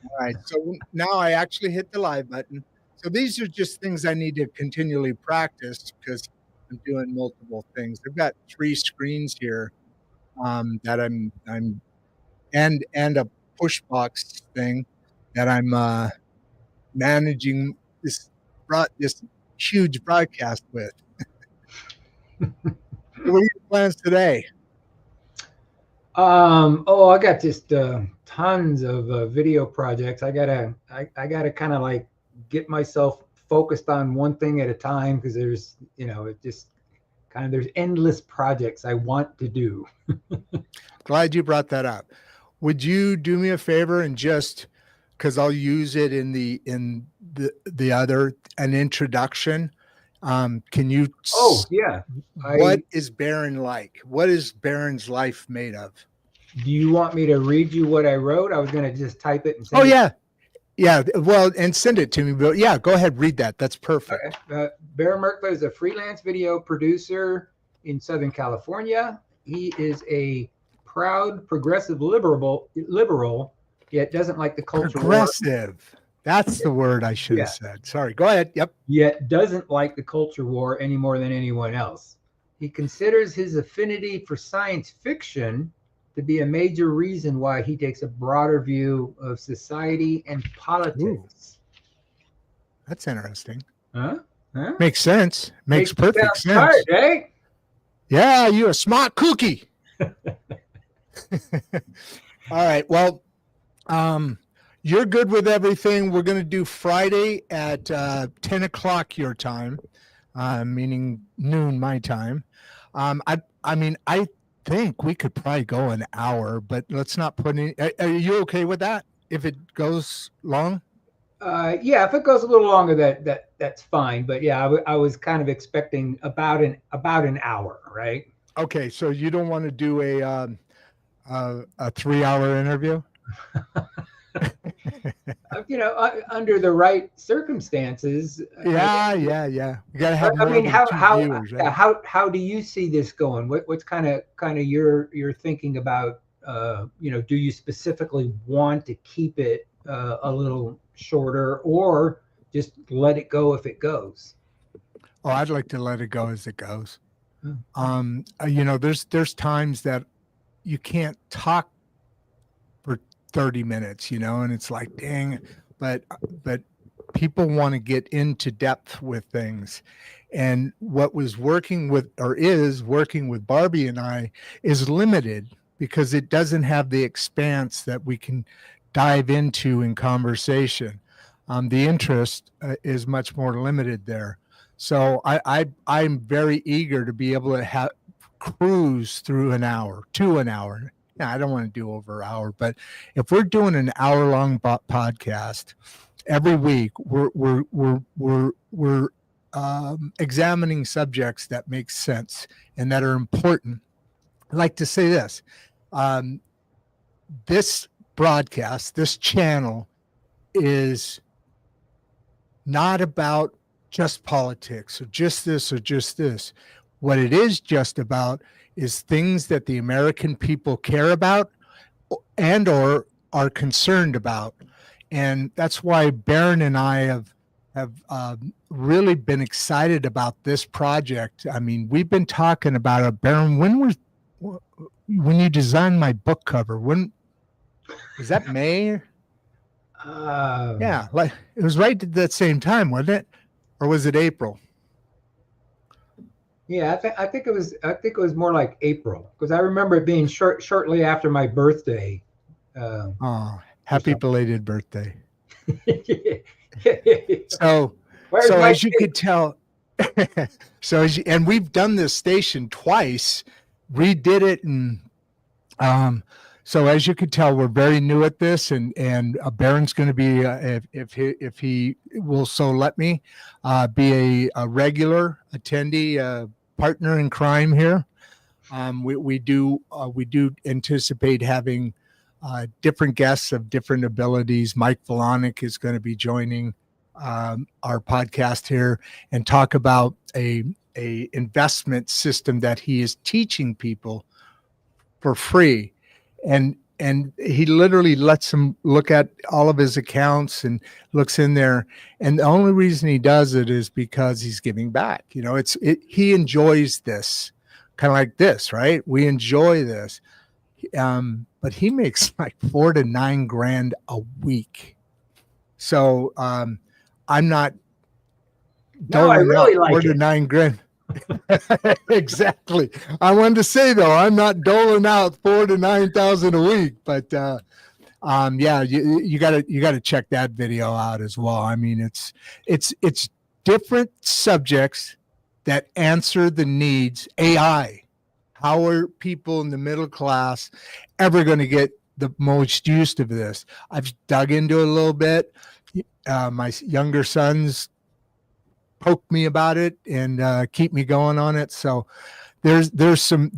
All right. So now I actually hit the live button. So these are just things I need to continually practice because I'm doing multiple things. I've got three screens here that I'm and a push box thing that I'm managing this huge broadcast with. So what are your plans today? I got just tons of video projects. I gotta kind of like get myself focused on one thing at a time because there's, it just kind of there's endless projects I want to do. Glad you brought that up. Would you do me a favor and just because I'll use it in the other an introduction. Can you? Oh yeah, What I is Baron like? What is Baron's life made of? do you want me to read you what I wrote? I was gonna just type it and Oh send it. yeah, yeah. Well, and send it to me. But yeah, go ahead, read that. That's perfect. Okay. Bear Merkler is a freelance video producer in Southern California. He is a proud progressive liberal, yet doesn't like the culture war. Progressive. That's the word I should have Yeah, said. Sorry. Go ahead. Yep. yet doesn't like the culture war any more than anyone else. He considers his affinity for science fiction to be a major reason why he takes a broader view of society and Ooh, politics. that's interesting. Huh? Huh? Makes sense. Makes Makes you perfect sound smart, sense. eh? Yeah, you a smart cookie. All right. Well, um, you're good with everything. We're going to do Friday at 10 o'clock your time, meaning noon my time. I mean, I think we could probably go an hour, but let's not put any. Are you okay with that? If it goes long? Yeah, if it goes a little longer, that's fine. But yeah, I was kind of expecting about an hour, right? Okay. So you don't want to do a 3 hour interview? Under the right circumstances. Yeah. You got to have I more mean, than how two how viewers, yeah, right? how do you see this going? What's kind of your thinking about? Do you specifically want to keep it a little shorter, or just let it go if it goes? Oh, I'd like to let it go as it goes. Oh, There's times that you can't talk for 30 minutes, and it's like, dang, but people want to get into depth with things. And what was working with or is working with Barbie and I is limited because it doesn't have the expanse that we can dive into in conversation. The interest is much more limited there. So I'm very eager to be able to cruise through an hour to an hour. Yeah, I don't want to do over an hour, but if we're doing an hour long podcast every week, we're examining subjects that make sense and that are important. I like to say this: um, this broadcast, this channel, is not about just politics or just this or just this. What it is just about is things that the American people care about and or are concerned about. And that's why Baron and I have really been excited about this project. I mean, we've been talking about it. Baron, when you designed my book cover, when was that, May? um, Yeah, like it was right at that same time, wasn't it? Or was it April? yeah, I think it was more like April because I remember it being shortly after my birthday. Uh, Oh, or happy something. belated birthday. So, Where's so my as you cake? could tell, and we've done this station twice, redid it, and um, so as you could tell, we're very new at this, and Baron's going to be if he will so let me be a regular attendee, partner in crime here. We do anticipate having different guests of different abilities. Mike Volanic is going to be joining our podcast here and talk about a investment system that he is teaching people for free. And and he literally lets him look at all of his accounts and looks in there. And the only reason he does it is because he's giving back. You know, he enjoys this, kind of like this, right? We enjoy this. But he makes like $4,000 to $9,000 a week. So I'm not No, I doling out really like 4 to it. 9 grand. Exactly. I wanted to say though, I'm not doling out 4,000 to 9,000 a week, but yeah, you gotta check that video out as well. I mean, it's different subjects that answer the needs. AI. How are people in the middle class ever going to get the most used to this? I've dug into it a little bit. My younger sons poke me about it and keep me going on it. So there's some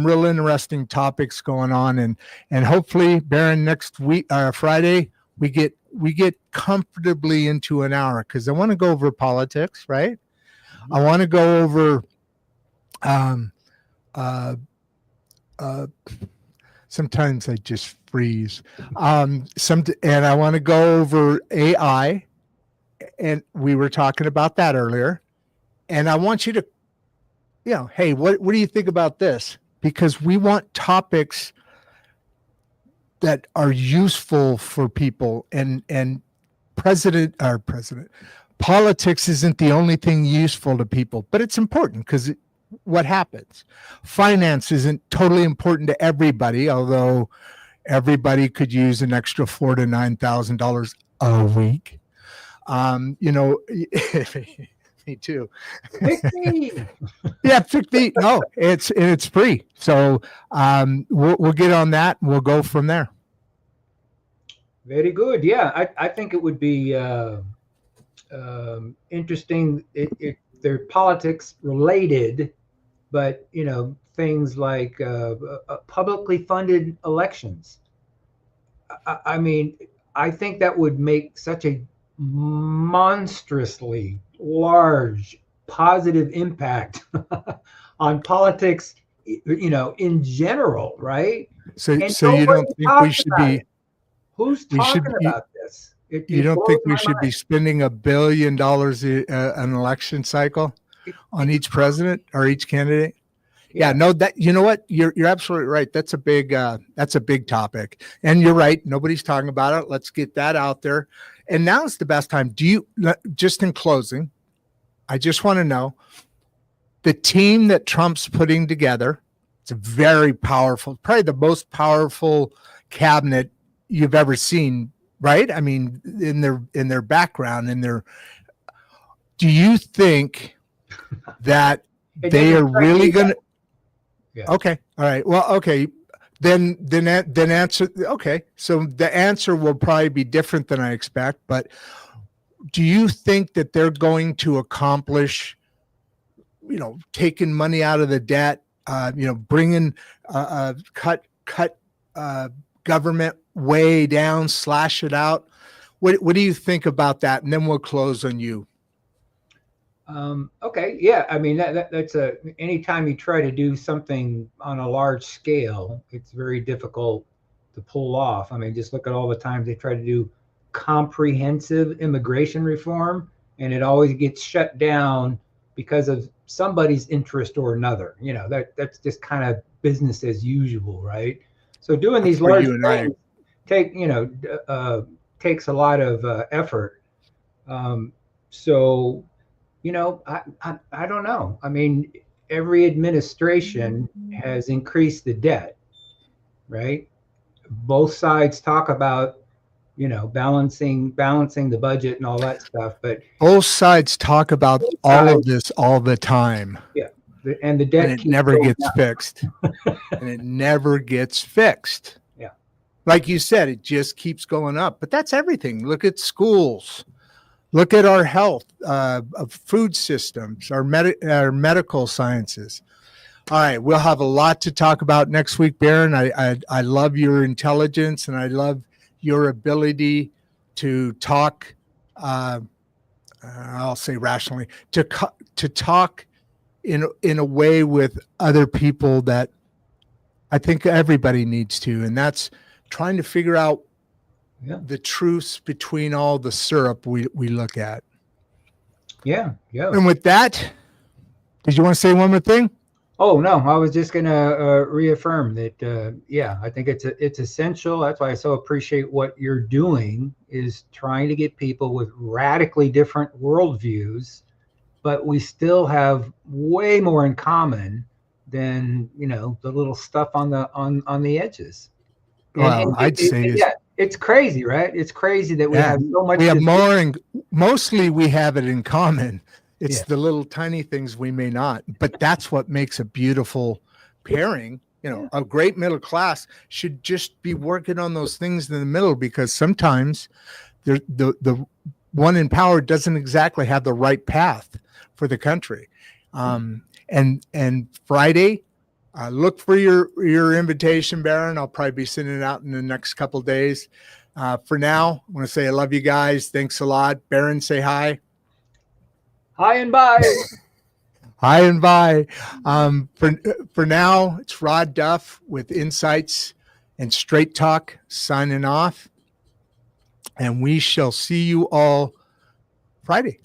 real interesting topics going on, and hopefully, Baron, next week Friday we get comfortably into an hour, because I want to go over politics, right? I want to go over sometimes I just freeze. And I want to go over AI, and we were talking about that earlier. And I want you to, hey, what do you think about this? Because we want topics that are useful for people, and politics isn't the only thing useful to people, but it's important because what happens? Finance isn't totally important to everybody, although everybody could use an extra $4,000 to $9,000 a week. Me too. Pick me. Yeah, pick me. No, it's free. So we'll get on that and we'll go from there. Very good. Yeah, I think it would be interesting if they're politics related, but things like publicly funded elections. I mean, I think that would make such a monstrously large positive impact on politics, in general, right? So And you don't nobody think we talks should about be? it. Who's We should talking be. about this? You It don't think blows we my should be mind. spending $1 billion an election cycle on each president or each candidate? Yeah, no, that, you know what? You're absolutely right. That's a big topic. And you're right. Nobody's talking about it. Let's get that out there. And now's the best time. Just in closing, I just want to know, the team that Trump's putting together, it's a very powerful, probably the most powerful cabinet you've ever seen, right? I mean, in their background, do you think that they are really going to? Yeah. Okay. All right. Well, okay. Then answer. Okay. So the answer will probably be different than I expect, but do you think that they're going to accomplish, taking money out of the debt, bringing, cut government way down, slash it out? What do you think about that? And then we'll close on you. Okay. Yeah. I mean, that's anytime you try to do something on a large scale, it's very difficult to pull off. I mean, just look at all the times they try to do comprehensive immigration reform, and it always gets shut down because of somebody's interest or another. That's just kind of business as usual, right? So doing these large things takes a lot of effort. So I don't know. I mean, every administration has increased the debt, right? Both sides talk about, balancing the budget and all that stuff, but both sides talk about all of this all the time. Yeah, and the debt and it never gets fixed. And it never gets fixed. Yeah, like you said, it just keeps going up. But that's everything. Look at schools. Look at our health, food systems, our medical sciences. All right, we'll have a lot to talk about next week, Baron. I love your intelligence, and I love your ability to talk. I'll say rationally, to talk in a way with other people that I think everybody needs to, and that's trying to figure out Yeah. the truths between all the syrup we look at. Yeah. Yeah. And with that, did you want to say one more thing? Oh no, I was just gonna reaffirm that. Yeah, I think it's essential. That's why I so appreciate what you're doing, is trying to get people with radically different worldviews, but we still have way more in common than the little stuff on the edges. Well, I'd say is, Yeah, it's crazy, right? It's crazy that we yeah, have so much. we have more, and mostly we have it in common. It's Yeah. the little tiny things we may not, but that's what makes a beautiful pairing. A great middle class should just be working on those things in the middle, because sometimes the one in power doesn't exactly have the right path for the country. And Friday, look for your invitation, Baron. I'll probably be sending it out in the next couple of days. For now, I want to say I love you guys. Thanks a lot. Baron, say hi. Hi and bye. Hi and bye. For now, it's Rod Duff with Insights and Straight Talk signing off. And we shall see you all Friday.